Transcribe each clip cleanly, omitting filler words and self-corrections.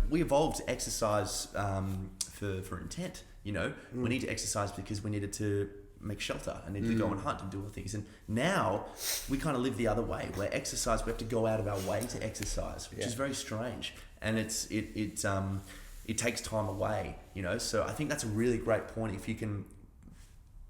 we evolved exercise for intent. We need to exercise because we needed to make shelter and needed to go and hunt and do all things. And now we kind of live the other way, where exercise, we have to go out of our way to exercise, which is very strange. And it takes time away, So I think that's a really great point. If you can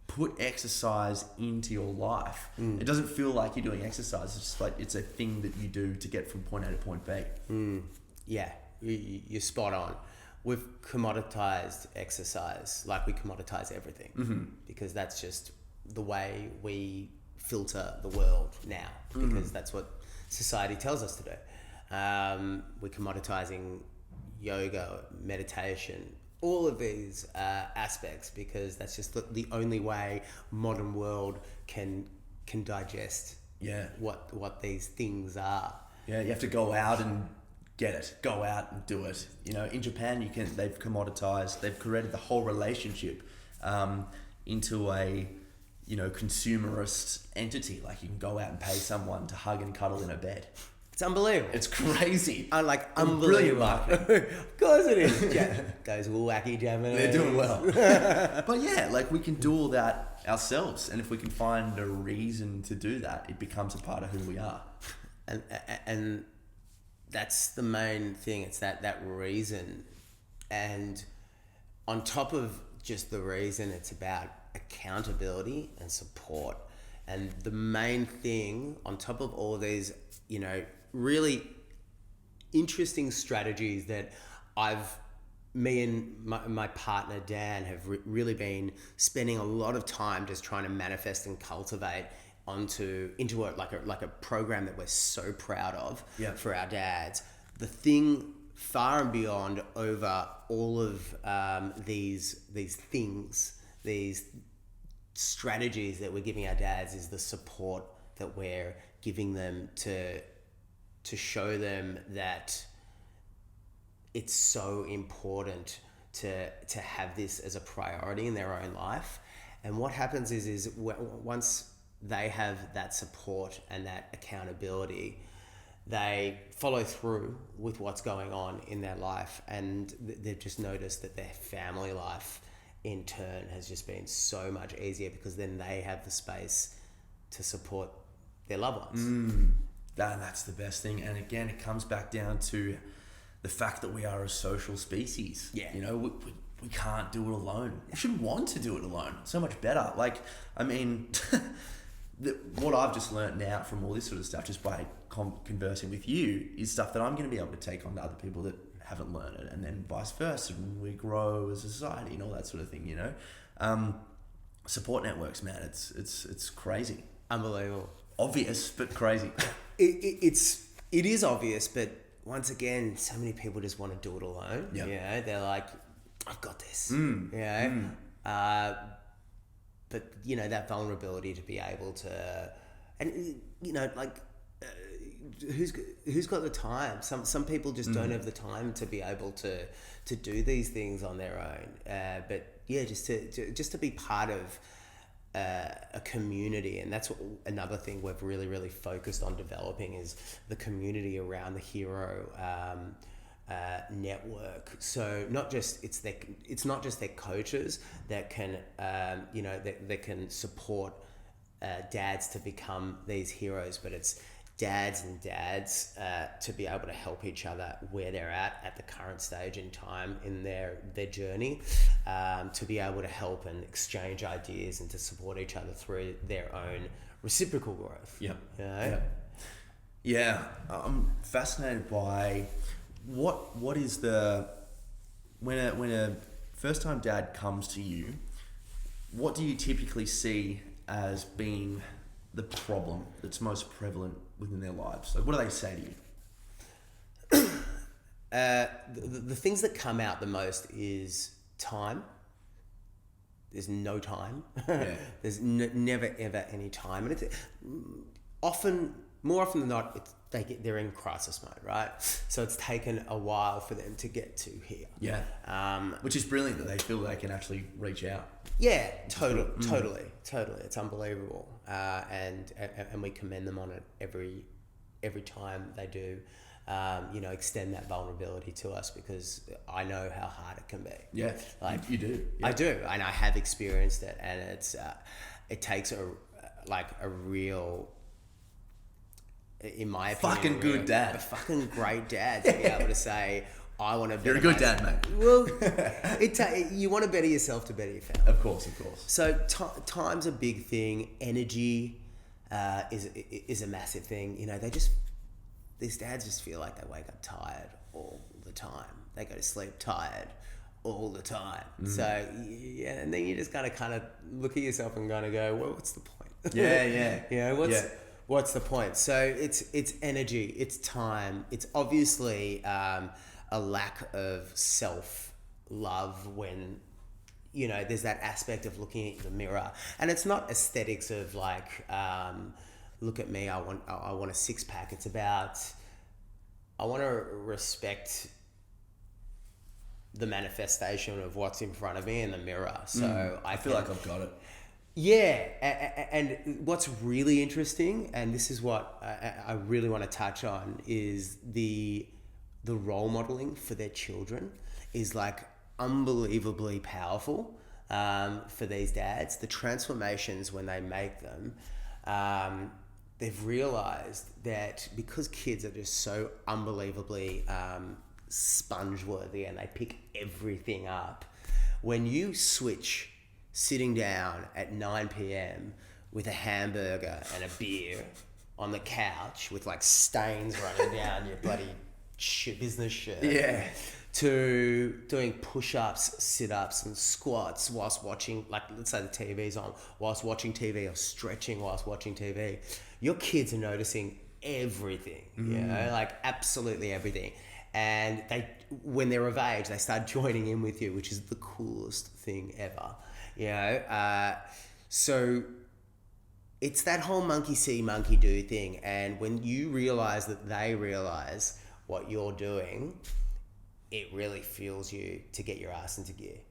put exercise into your life, it doesn't feel like you're doing exercise. It's just like it's a thing that you do to get from point A to point B. Yeah, you're spot on. We've commoditized exercise like we commoditize everything, because that's just the way we filter the world now, because that's what society tells us to do. We're commoditizing yoga, meditation, all of these aspects, because that's just the only way modern world can digest what these things are. Yeah, you have to go out and get it. Go out and do it. In Japan, they've commoditized. They've created the whole relationship into a consumerist entity. Like, you can go out and pay someone to hug and cuddle in a bed. It's unbelievable. It's crazy. Unbelievable. Brilliant marketing. Of course it is. Those wacky Japanese. They're doing well. But yeah, we can do all that ourselves, and if we can find a reason to do that, it becomes a part of who we are. And that's the main thing. It's that reason. And on top of just the reason, it's about accountability and support. And the main thing, on top of all these, really interesting strategies that me and my partner Dan have really been spending a lot of time just trying to manifest and cultivate into a program that we're so proud of for our dads. The thing far and beyond over all of these things, these strategies that we're giving our dads, is the support that we're giving them to show them that it's so important to have this as a priority in their own life. And what happens is once they have that support and that accountability, they follow through with what's going on in their life, and they've just noticed that their family life in turn has just been so much easier, because then they have the space to support their loved ones. That's the best thing. And again, it comes back down to the fact that we are a social species. Yeah. We can't do it alone. We should want to do it alone. So much better. What I've just learned now from all this sort of stuff, just by conversing with you, is stuff that I'm going to be able to take on to other people that haven't learned it, and then vice versa. And we grow as a society and all that sort of thing, Support networks, man, it's crazy. Unbelievable. Obvious, but crazy. It is obvious, but once again, so many people just want to do it alone. Yep. They're like, I've got this. But that vulnerability to be able to, and who's got the time? Some people just don't have the time to be able to do these things on their own. But yeah, just to be part of a community, and that's another thing we've really focused on developing, is the community around the hero network. So it's not just their coaches that can that can support dads to become these heroes, but it's dads and dads to be able to help each other where they're at the current stage in time in their journey, to be able to help and exchange ideas and to support each other through their own reciprocal growth. Yeah, I'm fascinated by what is when a first time dad comes to you, what do you typically see as being the problem that's most prevalent within their lives? Like, what do they say to you? The things that come out the most is time. There's no time. Yeah. There's never ever any time, and it's more often than not, they're in crisis mode, right? So it's taken a while for them to get to here. Yeah. Which is brilliant that they feel they can actually reach out. Yeah, totally. It's unbelievable, and we commend them on it every time they do. extend that vulnerability to us, because I know how hard it can be. Yeah, like you do. Yeah. I do, and I have experienced it, and it takes a real, in my opinion, Fucking good dad. a fucking great dad to be able to say, I want to better. You're a good dad, mate. Well, you want to better yourself to better your family. Of course. So time's a big thing. Energy is a massive thing. These dads just feel like they wake up tired all the time. They go to sleep tired all the time. So yeah, and then you just gotta kind of look at yourself and kind of go, well, what's the point? Yeah. What's the point? So it's energy, it's time, it's obviously a lack of self-love when there's that aspect of looking at the mirror, and it's not aesthetics of like look at me, I want a six-pack. It's about, I want to respect the manifestation of what's in front of me in the mirror. So I feel like I've got it. Yeah, and what's really interesting, and this is what I really want to touch on, is the role modeling for their children is like unbelievably powerful for these dads. The transformations when they make them, they've realized that because kids are just so unbelievably sponge-worthy and they pick everything up, when you switch sitting down at 9 p.m. with a hamburger and a beer on the couch with like stains running down your bloody business shirt, to doing push-ups, sit-ups and squats whilst watching, like, let's say the TV's on, whilst watching TV, or stretching whilst watching TV, your kids are noticing everything, like absolutely everything. And when they're of age, they start joining in with you, which is the coolest thing ever, so it's that whole monkey see, monkey do thing. And when you realize that they realize what you're doing, it really fuels you to get your ass into gear.